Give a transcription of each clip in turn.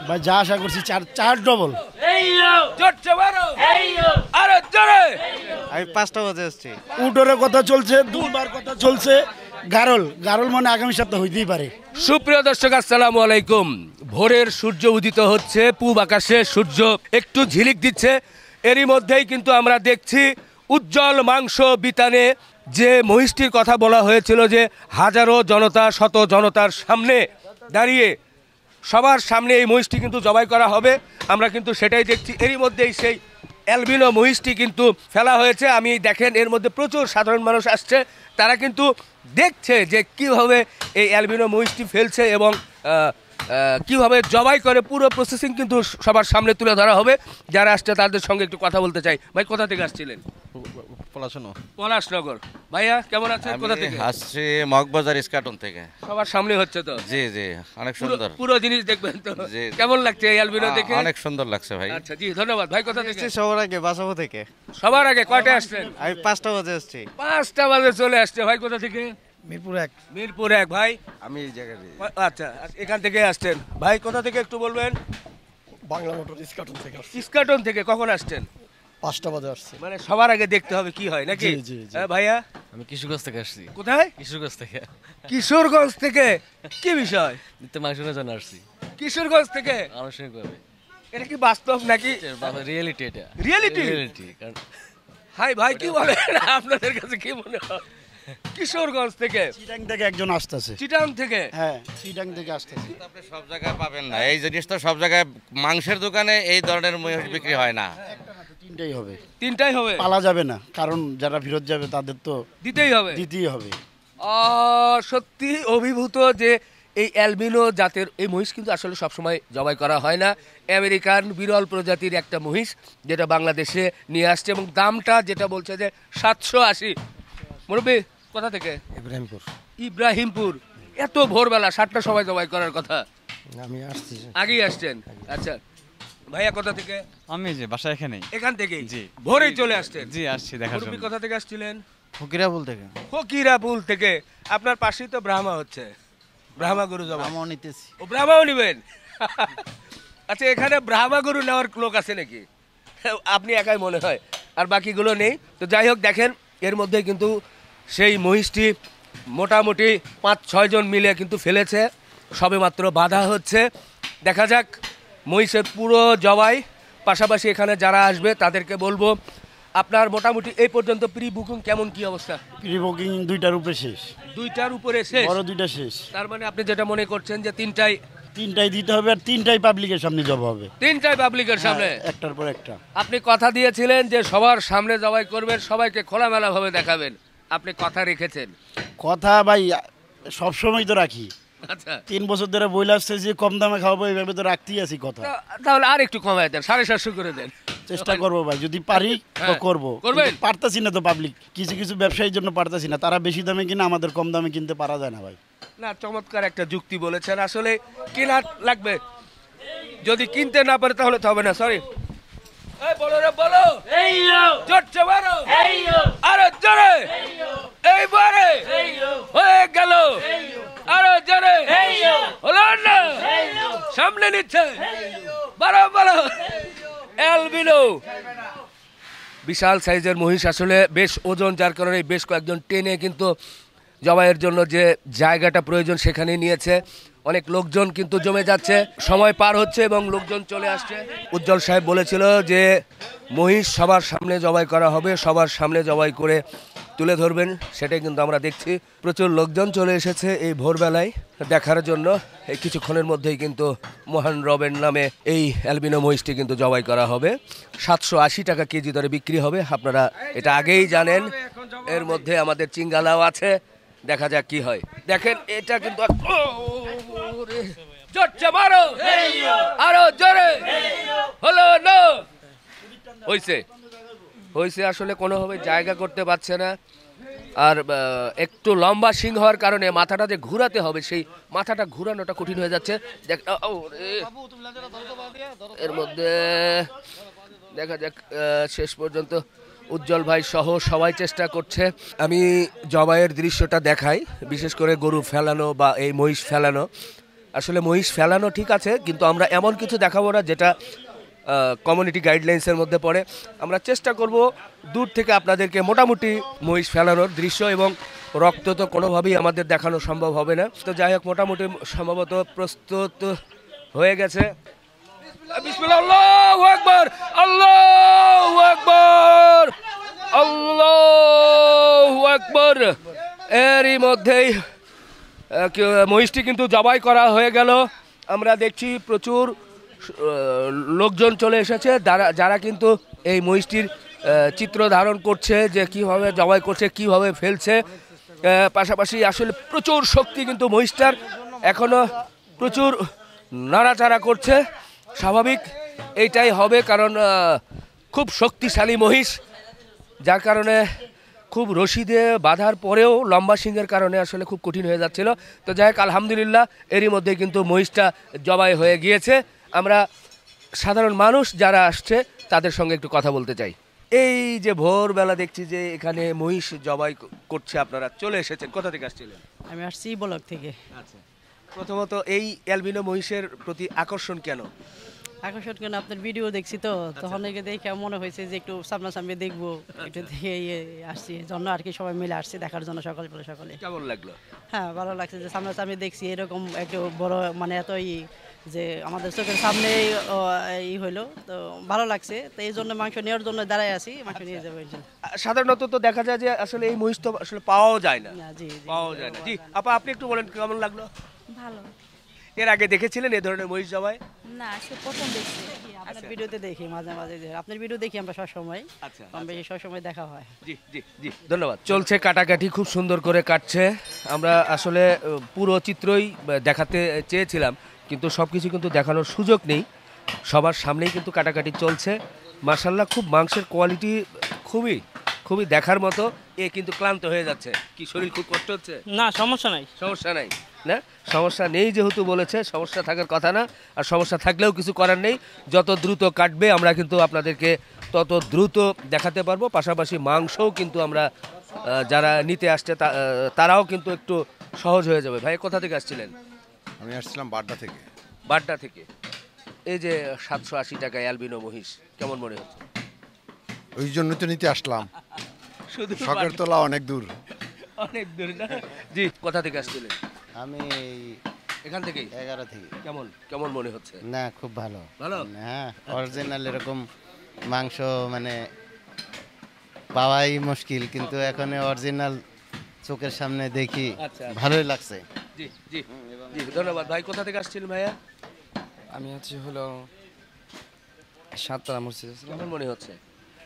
ভাই যা আশা করছি চার চার ডবল। আমি 5টা বাজে আসছি। উডোরের কথা চলছে, দুবার কথা চলছে, গারল গারল মানে আগামী সপ্তাহ হইতেই পারে। সুপ্রিয় দর্শক আসসালামু আলাইকুম। ভোরের সূর্য উদিত হচ্ছে, পূব আকাশে সূর্য একটু ঝিলিক দিচ্ছে। এরই মধ্যেই কিন্তু আমরা দেখছি উজ্জ্বল মাংস বিতানে যে মহিষটির কথা বলা হয়েছিল, যে হাজারো জনতা শত জনতার সামনে দাঁড়িয়ে সবার সামনে এই মহিষটি কিন্তু জবাই করা হবে। আমরা কিন্তু সেটাই দেখছি। এরই মধ্যেই সেই অ্যালবিনো মহিষটি কিন্তু ফেলা হয়েছে। আমি দেখেন এর মধ্যে প্রচুর সাধারণ মানুষ আসছে, তারা কিন্তু দেখছে যে কিভাবে এই অ্যালবিনো মহিষটি ফেলছে এবং কিভাবে জবাই করে। পুরো প্রসেসিং কিন্তু সবার সামনে তুলে ধরা হবে। যারা আসছে তাদের সঙ্গে একটু কথা বলতে চাই। ভাই কোথা থেকে আসছিলেন? পলাশনগর। ভাইয়া কেমন আছেন? কোথা থেকে আসছি? মগবাজার ইস্কাটন থেকে। সবার সামনে হচ্ছে তো? জি জি, অনেক সুন্দর। পুরো জিনিস দেখবেন তো? কেমন লাগছে এই অ্যালবিনো দেখে? অনেক সুন্দর লাগছে ভাই। আচ্ছা জি, ধন্যবাদ। ভাই কোথা থেকে? সবার আগে বাসাবো থেকে। সবার আগে কয়টায় আসছেন? আমি 5টা বাজে আসছি। 5টা বাজে চলে আসছে। ভাই কোথা থেকে? মিরপুর 1। মিরপুর 1। ভাই আমি এই জায়গায়। আচ্ছা, এখান থেকে আসছেন। ভাই কোথা থেকে একটু বলবেন? বাংলা মোটর ইস্কাটন থেকে আসছি। ইস্কাটন থেকে। কখন আসছেন? 5টা বাজে আসছি। মানে সবার আগে দেখতে হবে কি হয় নাকি? জি, জি, জি। হ্যাঁ ভাইয়া? আমি কিশোরগঞ্জ থেকে আসছি। কোথায়? কিশোরগঞ্জ থেকে। কিশোরগঞ্জ থেকে। কি বিষয়? নিত্য মাংসের জন্য আসছি কিশোরগঞ্জ থেকে? আনুষ্ঠানিকভাবে। এটা কি বাস্তব নাকি? রিয়েলিটি এটা। রিয়েলিটি? রিয়েলিটি। কারণ হাই ভাই কি বলেন? আপনাদের কাছে কি মনে হয়? কিশোরগঞ্জ থেকে? চিটাং থেকে একজন আসতেছে। চিটাং থেকে? হ্যাঁ, চিটাং থেকে আসতেছে। আপনি সব জায়গায় পাবেন না এই জিনিস, তো সব জায়গায় মাংসের দোকানে এই ধরনের মহিষ বিক্রি হয় না। তিনটাই হবে। তিনটাই হবে? পালা যাবে না, কারণ যারা ফেরত যাবে তাদের তো দিতেই হবে। দিতেই হবে। সত্যি অভিভূত যে এই অ্যালবিনো জাতের এই মহিষ কিন্তু আসলে সবসময় জবাই করা হয় না। আমেরিকান বিরল প্রজাতির একটা মহিষ যেটা বাংলাদেশে নিয়ে আসছে, এবং দামটা যেটা বলছে যে 780। মুরব্বী কোথা থেকে? ইব্রাহিমপুর। ইব্রাহিমপুর। এত ভোরবেলা 7টার সময় জবাই করার কথা? আমি আসছি। আগেই আসছেন? আচ্ছা ভাইয়া কোথা থেকে? আমি যে বাসা এখানেই। এখান থেকেই? জি। ভোরেই চলে আসছেন? জি আসছি দেখার মুরব্বী জন্য। কোথা থেকে আসছিলেন? ফকিরাপুল থেকে। ফকিরাপুল থেকে। আপনার পাশেই তো ব্রাহ্মা হচ্ছে, ব্রাহ্মা গরু জবাই। আমও নিতেছি। ও ব্রাহ্মাও নিবেন? আচ্ছা, এখানে ব্রাহ্মা গরু নেওয়ার লোক আছে নাকি? আপনি একাই মনে হয়, আর বাকিগুলো নেই। তো যাই হোক, দেখেন এর মধ্যে কিন্তু সেই মহিষটি মোটামুটি 5-6 জন মিলে কিন্তু ফেলেছে, সবেমাত্র বাধা হচ্ছে। দেখা যাক মহিষের পুরো জবাই। পাশাপাশি এখানে যারা আসবে তাদেরকে বলবো, আপনার মোটামুটি এই পর্যন্ত প্রি বুকিং কেমন, কি অবস্থা? প্রি বুকিং 2টার উপরে শেষ। 2টার উপরে শেষ? বড় 2টা শেষ। তার মানে আপনি যেটা মনে করছেন যে তিনটাই দিতে হবে, আর 3টাই পাবলিকের সামনে জবাই হবে। 3টাই পাবলিকের সামনে? একটার পর একটা। আপনি কথা দিয়েছিলেন যে সবার সামনে জবাই করবেন, সবাইকে খোলামেলা ভাবে দেখাবেন। আপনি কথা রেখেছেন? কথা ভাই সবসময় তো রাখি। আচ্ছা, 3 বছর ধরে বইলে আসছে যে কম দামে খাওয়াবো, এইভাবে তো রাখতেই আছি কথা। তাহলে আর একটু কমায় দেন, 750 করে দেন। চেষ্টা করবো ভাই, যদি পারি তো করবো। করবেন? পারতাছি না তো পাবলিক, কিছু কিছু ব্যবসায়ীর জন্য পারতাছি না, তারা বেশি দামে কিনে আমাদের কম দামে কিনতে পারা যায় না ভাই। না, চমৎকার একটা যুক্তি বলেছেন। আসলে কেনা লাগবে, যদি কিনতে না পারে তাহলে তো হবে না। সরি, বলো রে বলো, জোরছে মারো, আরো জোরে, এইবারে হয়ে গেল, আরো জোরে, হলো না, সামনে নিচ্ছে, বলো বলো। অ্যালবিনো বিশাল সাইজের মহিষ, আসলে বেশ ওজন, যার কারণে বেশ কয়েকজন টেনে কিন্তু জবাইয়ের জন্য যে জায়গাটা প্রয়োজন সেখানে নিয়েছে। অনেক লোকজন কিন্তু জমে যাচ্ছে, সময় পার হচ্ছে এবং লোকজন চলে আসছে। উজ্জ্বল সাহেব বলেছিল যে মহিষ সবার সামনে জবাই করা হবে, সবার সামনে জবাই করে তুলে ধরবেন, সেটাই কিন্তু আমরা দেখছি। প্রচুর লোকজন চলে এসেছে এই ভোরবেলায় দেখার জন্য। এই কিছুক্ষণের মধ্যেই কিন্তু মহান রবের নামে এই অ্যালবিনো মহিষটি কিন্তু জবাই করা হবে। 780 টাকা কেজি দরে বিক্রি হবে, আপনারা এটা আগেই জানেন। এর মধ্যে আমাদের চিঙ্গালাও আছে, দেখা যাক কি হয়। দেখেন এটা কিন্তু জোরছে মারো, আরো জোরে, হলো না, হইছে হইছে। আসলে কোনোভাবে জায়গা করতে পারছে না, আর একটু লম্বা শিং হওয়ার কারণে মাথাটা যে ঘুরাতে হবে, সেই মাথাটা ঘুরানোটা কঠিন হয়ে যাচ্ছে। এর মধ্যে দেখা যাক, শেষ পর্যন্ত উজ্জ্বল ভাই সহ সবাই চেষ্টা করছে। আমি জবাইয়ের দৃশ্যটা দেখাই, বিশেষ করে গরু ফেলানো বা এই মহিষ ফেলানো। আসলে মহিষ ফেলানো ঠিক আছে, কিন্তু আমরা এমন কিছু দেখাবো না যেটা কমিউনিটি গাইডলাইন্সের মধ্যে পড়ে। আমরা চেষ্টা করব দূর থেকে আপনাদেরকে মোটামুটি মহিষ ফেলানোর দৃশ্য, এবং রক্ত তো কোনোভাবেই আমাদের দেখানো সম্ভব হবে না। তো যাই হোক, মোটামুটি সম্ভবত প্রস্তুত হয়ে গেছে। বিসমিল্লাহ, আল্লাহু আকবার, আল্লাহু আকবার, আল্লাহু আকবার। এরই মধ্যেই মহিষটি কিন্তু জবাই করা হয়ে গেল। আমরা দেখছি প্রচুর লোকজন চলে এসেছে, যারা কিন্তু এই মহিষটির চিত্র ধারণ করছে, যে কিভাবে জবাই করছে, কিভাবে ফেলছে। পাশাপাশি আসলে প্রচুর শক্তি কিন্তু মহিষটার, এখনো প্রচুর নাড়াচাড়া করছে। স্বাভাবিক এইটাই হবে, কারণ খুব শক্তিশালী মহিষ, যার কারণে খুব রশি দিয়ে বাঁধার পরেও লম্বা শিংয়ের কারণে আসলে খুব কঠিন হয়ে যাচ্ছিল। তো যাই হোক, আলহামদুলিল্লাহ এরই মধ্যে কিন্তু মহিষটা জবাই হয়ে গিয়েছে। আমরা সাধারণ মানুষ যারা আসছে তাদের সঙ্গে একটু কথা বলতে চাই। এই যে ভোরবেলা দেখছি যে এখানে মহিষ জবাই করছে, আপনারা চলে এসেছেন, কোথা থেকে আসছিলেন? আমি আসছি ব্লক থেকে। আচ্ছা, প্রথমত এই অ্যালবিনো মহিষের প্রতি আকর্ষণ কেন? আকর্ষণ কেন, আপনার ভিডিও দেখছি তো, তখন একে দেখে মনে হয়েছে যে একটু সামনাসামনি দেখবো, একটু দেখে আসছি জন্য আর কি, সবাই মিলে আসছি দেখার জন্য সকালে। কেমন লাগলো? হ্যাঁ, ভালো লাগছে যে সামনাসামনি দেখছি, এরকম একটু বড় মানে এতই যে আমাদের চোখের সামনেই হইলো, তো ভালো লাগছে। তো এই জন্য মাংস নেওয়ার জন্য দাঁড়ায় আছি, মাংস নিয়ে যাবো। সাধারণত তো দেখা যায় যে আসলে এই মহিষ তো আসলে পাওয়াও যায় না। জি পাওয়া যায় না। জি আপা, আপনি একটু বলেন কেমন লাগলো? ভালো। এর আগে দেখেছিলেন এই ধরনের মহিষ জবাই? না, সে প্রথম দেখছি। আপনার ভিডিওতে দেখি, মাঝে মাঝে আপনার ভিডিও দেখি আমরা সবসময়। আচ্ছা, কম বেশি সবসময় দেখা হয়। জি জি জি, ধন্যবাদ। চলছে কাটাকাটি, খুব সুন্দর করে কাটছে। আমরা আসলে পুরো চিত্রই দেখাতে চেয়েছিলাম, কিন্তু সব কিছু কিন্তু দেখানোর সুযোগ নেই। সবার সামনেই কিন্তু কাটাকাটি চলছে। মাশাআল্লাহ, খুব মাংসের কোয়ালিটি খুবই খুবই দেখার মতো। এ কিন্তু ক্লান্ত হয়ে যাচ্ছে। কি শরীর খুব কষ্ট হচ্ছে? না, সমস্যা নাই। সমস্যা নাই না, সমস্যা নেই যেহেতু বলেছে, সমস্যা থাকার কথা না। আর সমস্যা থাকলেও কিছু করার নেই। যত দ্রুত কাটবে আমরা কিন্তু আপনাদেরকে তত দ্রুত দেখাতে পারবো। পাশাপাশি মাংসও কিন্তু আমরা যারা নিতে আসছে তারাও কিন্তু একটু সহজ হয়ে যাবে। ভাই, কোথা থেকে আসছিলেন? আমি আসছিলাম বাড্ডা থেকে। বাড্ডা থেকে। এই যে 780 টাকা অ্যালবিনো মহিষ, কেমন মনে হচ্ছে? ওই জন্য তো নিতে আসলাম, শুধু শখের তোলা অনেক দূর। অনেক দূর না? জি, কোথা থেকে আসছিলেন? আমি এখান থেকেই। 11 থেকে। কেমন কেমন মনে হচ্ছে? না, খুব ভালো। ভালো? হ্যাঁ, অরিজিনাল এরকম মাংস মানে পাওয়াই মুশকিল, কিন্তু এখন অরিজিনাল চোখের সামনে দেখি, আচ্ছা। ভালোই লাগছে। জি জি জি, ধন্যবাদ। ভাই, কোথা থেকে আসছিলেন ভাইয়া? আমি হলো সাততলা মসজিদ। কেমন মনে হচ্ছে?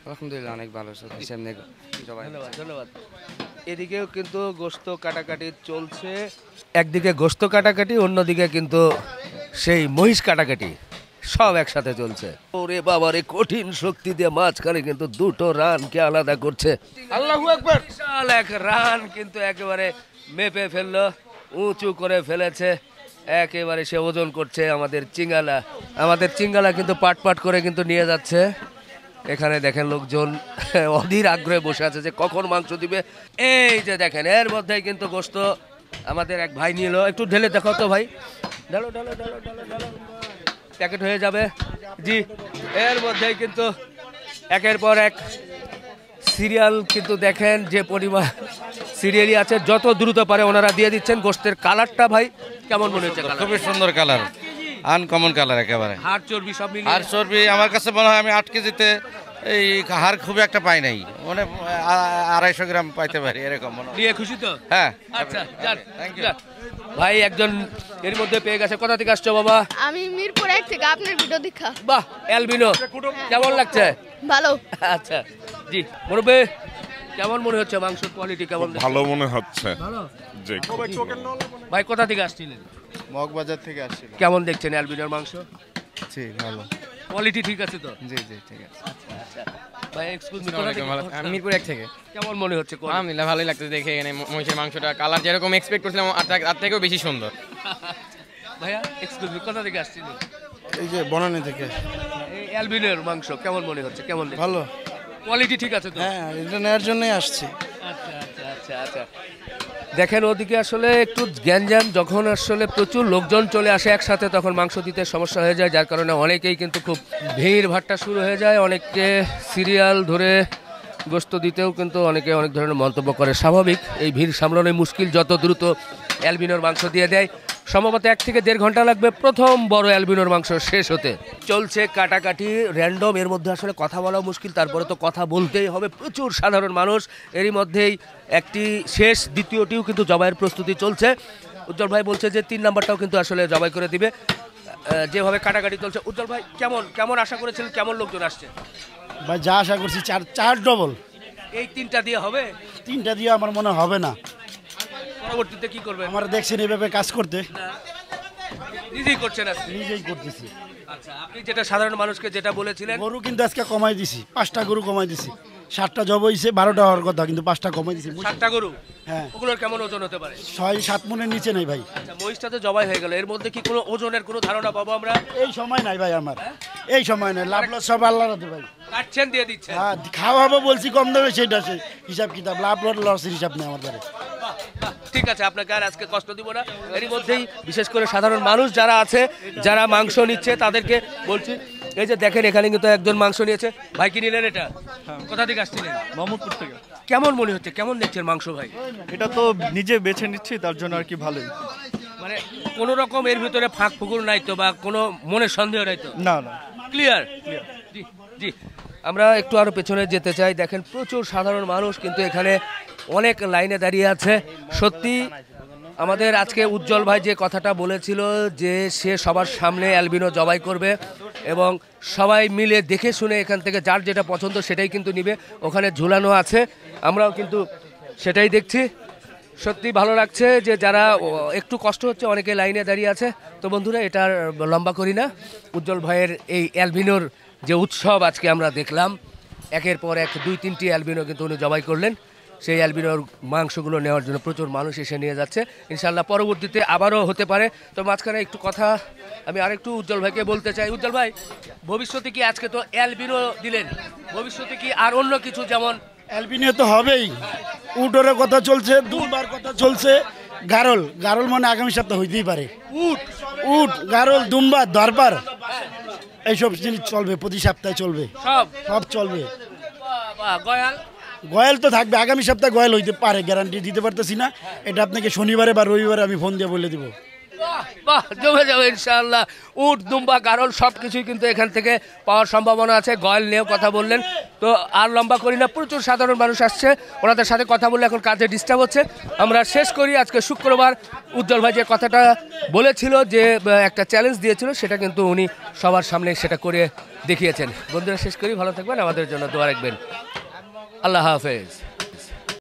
আলহামদুলিল্লাহ অনেক ভালো। সবাই ধন্যবাদ ধন্যবাদ। এদিকেও কিন্তু গোশত কাটাকাটি চলছে। একদিকে গোশত কাটাকাটি, অন্যদিকে কিন্তু সেই মহিষ কাটাকাটি, সব একসাথে চলছে। ওরে বাবা রে, কঠিন শক্তি দিয়ে মাঝখানে কিন্তু দুটো রানকে আলাদা করছে। আল্লাহু আকবার। বিশাল এক রান কিন্তু একেবারে মেপে ফেললো, উঁচু করে ফেলেছে। একেবারে সে ওজন করছে আমাদের চিঙ্গালা। আমাদের চিঙ্গালা কিন্তু পাট পাট করে কিন্তু নিয়ে যাচ্ছে। এখানে দেখেন লোকজন অধীর আগ্রহে বসে আছে যে কখন মাংস দিবে। এই যে দেখেন, এর মধ্যেই কিন্তু গোশত আমাদের এক ভাই নিয়ে এলো। একটু ঢেলে দেখো তো ভাই, ঢালো ঢালো ঢালো ঢালো ঢালো, প্যাকেট হয়ে যাবে। জি, এর মধ্যেই কিন্তু একের পর এক সিরিয়াল কিন্তু দেখেন যে পরিমাণ সিরিয়ালই আছে, যত দ্রুত পারে ওনারা দিয়ে দিচ্ছেন। গোশতের কালারটা ভাই কেমন মনে হচ্ছে? খুবই সুন্দর কালার, আনকমন কালার একেবারে। হাড় চর্বি সব মিলিয়ে, হাড় চর্বি আমার কাছে মনে হয় আমি 8 কেজিতে এই হাড় খুব একটা পাই নাই, মানে 250 গ্রাম পাইতে পারি এরকম মনে হয়। নিয়ে খুশি তো? হ্যাঁ, আচ্ছা, যান, থ্যাংক ইউ। যান। ভাই একজন এর মধ্যে পেয়ে গেছে। কোথা থেকে আসছো বাবা? আমি মিরপুর 1 থেকে, আপনার ভিডিও দেখা। বাহ, অ্যালবিনো, কেমন লাগছে? ভালো। আচ্ছা, জি মুরব্বি, কেমন মনে হচ্ছে মাংসের কোয়ালিটি? কেমন? ভালো মনে হচ্ছে। ভালো। জি। ভাই, কোথা থেকে আসছিলেন? মগবাজার থেকে আসছিল। কেমন দেখছেন অ্যালবিনোর মাংস? জি, ভালো। কোয়ালিটি ঠিক আছে তো? জি জি, ঠিক আছে। আচ্ছা, ভাই এক্সকিউজ মি, কোথা থেকে? আমি মিরপুর 1 থেকে। কেমন মনে হচ্ছে? আলহামদুলিল্লাহ ভালোই লাগতেছে দেখে। এখানে মহিষের মাংসটা কালার যেরকম এক্সপেক্ট করছিলাম তার থেকেও বেশি সুন্দর। ভাইয়া এক্সকিউজ মি, কোথা থেকে আসছিলেন? এই যে বনানী থেকে। এই অ্যালবিনোর মাংস কেমন মনে হচ্ছে? কেমন দেখছেন? ভালো। কোয়ালিটি ঠিক আছে তো? হ্যাঁ, এটা নেওয়ার জন্যই আসছি। আচ্ছা আচ্ছা আচ্ছা আচ্ছা, দেখেন ওদিকে আসলে একটু গ্যাঞ্জাম, যখন আসলে প্রচুর লোকজন চলে আসে একসাথে তখন মাংস দিতে সমস্যা হয়ে যায়, যার কারণে অনেকেই কিন্তু খুব ভিড় ভাট্টা শুরু হয়ে যায়। অনেকে সিরিয়াল ধরে গোস্ত দিতেও কিন্তু অনেকে অনেক ধরনের মন্তব্য করে। স্বাভাবিক, এই ভিড় সামলানোই মুশকিল। যত দ্রুত অ্যালবিনোর মাংস দিয়ে দেয়, সম্ভবত 1 থেকে 1.5 ঘন্টা লাগবে প্রথম বড় অ্যালবিনোর মাংস শেষ হতে। চলছে কাটাকাটি র্যান্ডম, এর মধ্যে আসলে কথা বলা মুশকিল, তারপরে তো কথা বলতেই হবে, প্রচুর সাধারণ মানুষ। এরই মধ্যেই একটি শেষ, দ্বিতীয়টিও কিন্তু জবাইয়ের প্রস্তুতি চলছে। উজ্জ্বল ভাই বলছে যে 3 নাম্বারটাও কিন্তু আসলে জবাই করে দিবে। যেভাবে কাটাকাটি চলছে, উজ্জ্বল ভাই কেমন আশা করেছিলেন, কেমন লোকজন আসছে? ভাই যা আশা করছি চার ডবল। এই 3টা দিয়ে হবে? 3টা দিয়ে আমার মনে হবে না। পরবর্তীতে কি করবে? আমার দেখছেন এইভাবে কাজ করতে, নিজেই করছেন আজকে? নিজেই করতেছি। আচ্ছা, আপনি যেটা সাধারণ মানুষকে যেটা বলেছিলেন, গরু কিন্তু আজকে কমাই দিছি, 5টা গরু কমাই দিছি। 7টা জব হয়েছে, 12টা হওয়ার কথা, কিন্তু 5টা কমাই দিছি। 7টা গরু, হ্যাঁ। ওগুলোর কেমন ওজন হতে পারে? 6-7 মনের নিচে নেই ভাই। আচ্ছা, মহিষটা তো জবাই হয়ে গেল, এর মধ্যে কি কোনো ওজনের কোনো ধারণা পাবো আমরা? এই সময় নাই ভাই আমার, এই সময় নাই। লাভ লস সব আল্লাহর হাতে ভাই। কাটছেন, দিয়ে দিচ্ছেন? হ্যাঁ, খাওয়া হবে বলছি কম দামে, সেটা সে হিসাব কিতাব, লাভ লসের হিসাব নেই আমার দ্বারা। ঠিক আছে, আপনাকে আর আজকে কষ্ট দিব না। এরই মধ্যেই বিশেষ করে সাধারণ মানুষ যারা আছে, যারা মাংস নিচ্ছে তাদেরকে বলছি, এই যে দেখেন এখানে কিন্তু একজন মাংস নিয়েছে। ভাই কি নিলেন এটা? কোথা থেকে আসছিলেন? মোহাম্মদপুর থেকে। কেমন মনে হচ্ছে, কেমন দেখছেন মাংস ভাই? এটা তো নিজে বেছে নিচ্ছি, তার জন্য আর কি ভালোই। মানে কোনো রকম এর ভিতরে ফাঁক ফুকুর নাই তো, বা কোনো মনের সন্দেহ নাই তো? না না, ক্লিয়ার। জি জি, আমরা একটু আরো পেছনে যেতে চাই। দেখেন প্রচুর সাধারণ মানুষ কিন্তু এখানে অনেক লাইনে দাঁড়িয়ে আছে। সত্যি আমাদের আজকে উজ্জ্বল ভাই যে কথাটা বলেছিল যে সে সবার সামনে অ্যালবিনো জবাই করবে এবং সবাই মিলে দেখে শুনে এখান থেকে যার যেটা পছন্দ সেটাই কিন্তু নিবে, ওখানে ঝুলানো আছে, আমরাও কিন্তু সেটাই দেখছি। সত্যি ভালো লাগছে যে যারা একটু কষ্ট হচ্ছে, অনেকে লাইনে দাঁড়িয়ে আছে। তো বন্ধুরা, এটা আর লম্বা করি না। উজ্জ্বল ভাইয়ের এই অ্যালবিনোর যে উৎসব আজকে আমরা দেখলাম, একের পর এক 2-3টি অ্যালবিনো কিন্তু উনি জবাই করলেন। সেই অ্যালবিনোর মাংসগুলো নেওয়ার জন্য প্রচুর মানুষ এসে নিয়ে যাচ্ছে। ইনশাল্লাহ পরবর্তীতে আবারও হতে পারে। তো মাঝখানে একটু কথা আমি আরেকটু উজ্জ্বল ভাইকে বলতে চাই। উজ্জ্বল ভাই, ভবিষ্যতে কি, আজকে তো অ্যালবিনো দিলেন, ভবিষ্যতে কি আর অন্য কিছু, যেমন অ্যালবিনিও তো হবেই, উটের কথা চলছে, দুবার কথা চলছে, গারল মানে আগামী সপ্তাহ হইতেই পারে। উট গারল দুম্বা দরবার এইসব জিনিস চলবে, প্রতি সপ্তাহে চলবে, সব চলবে। গয়াল তো থাকবে, আগামী সপ্তাহে গয়াল হইতে পারে, গ্যারান্টি দিতে পারতেছি না। এটা আপনাকে শনিবারে বা রবিবারে আমি ফোন দিয়ে বলে দিব। বাহ, জমে যাবে ইনশাআল্লাহ। উট দুম্বা গারল সব কিছুই কিন্তু এখান থেকে পাওয়ার সম্ভাবনা আছে। গয়াল নিয়েও কথা বললেন। তো আর লম্বা করি না, প্রচুর সাধারণ মানুষ আসছে, ওনাদের সাথে কথা বললে এখন কাজে ডিস্টার্ব হচ্ছে। আমরা শেষ করি। আজকে শুক্রবার উজ্জ্বল ভাই যে কথাটা বলেছিল, যে একটা চ্যালেঞ্জ দিয়েছিল, সেটা কিন্তু উনি সবার সামনে সেটা করে দেখিয়েছেন। বন্ধুরা, শেষ করি, ভালো থাকবেন, আমাদের জন্য দোয়া রাখবেন। আল্লাহ হাফেজ।